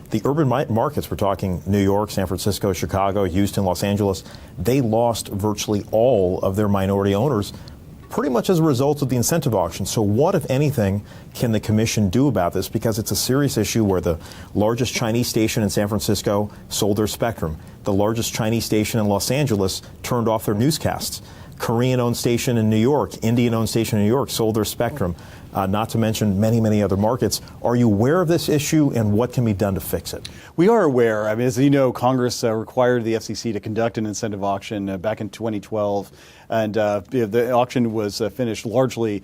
The urban markets, we're talking New York, San Francisco, Chicago, Houston, Los Angeles, they lost virtually all of their minority owners pretty much as a result of the incentive auction. So what, if anything, can the commission do about this? Because it's a serious issue where the largest Chinese station in San Francisco sold their spectrum. The largest Chinese station in Los Angeles turned off their newscasts. Korean-owned station in New York, Indian-owned station in New York sold their spectrum, not to mention many, many other markets. Are you aware of this issue, and what can be done to fix it? We are aware. I mean, as you know, Congress required the FCC to conduct an incentive auction back in 2012, and the auction was finished largely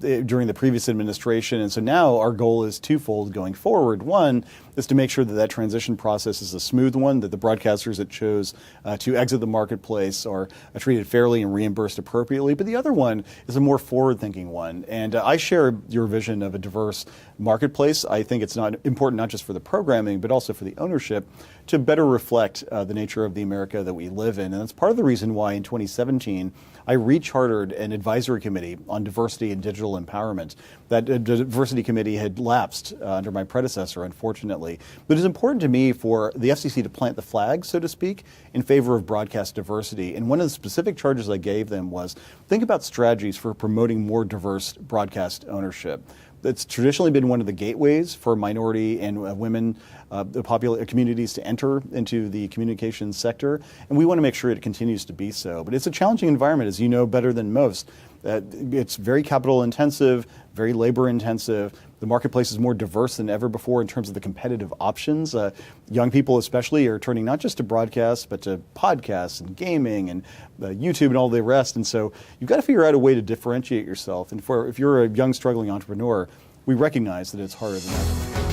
during the previous administration. And so now our goal is twofold going forward. One is to make sure that that transition process is a smooth one, that the broadcasters that chose to exit the marketplace are treated fairly and reimbursed appropriately. But the other one is a more forward-thinking one. And I share your vision of a diverse marketplace. I think it's not important not just for the programming, but also for the ownership to better reflect the nature of the America that we live in. And that's part of the reason why in 2017, I rechartered an advisory committee on diversity and digital empowerment. That diversity committee had lapsed under my predecessor, unfortunately. But it's important to me for the FCC to plant the flag, so to speak, in favor of broadcast diversity. And one of the specific charges I gave them was think about strategies for promoting more diverse broadcast ownership. It's traditionally been one of the gateways for minority and women popular communities to enter into the communications sector, and we want to make sure it continues to be so. But it's a challenging environment, as you know better than most. It's very capital intensive, very labor intensive. The marketplace is more diverse than ever before in terms of the competitive options. Young people especially are turning not just to broadcasts, but to podcasts and gaming and YouTube and all the rest. And so you've got to figure out a way to differentiate yourself. And if you're a young struggling entrepreneur, we recognize that it's harder than ever.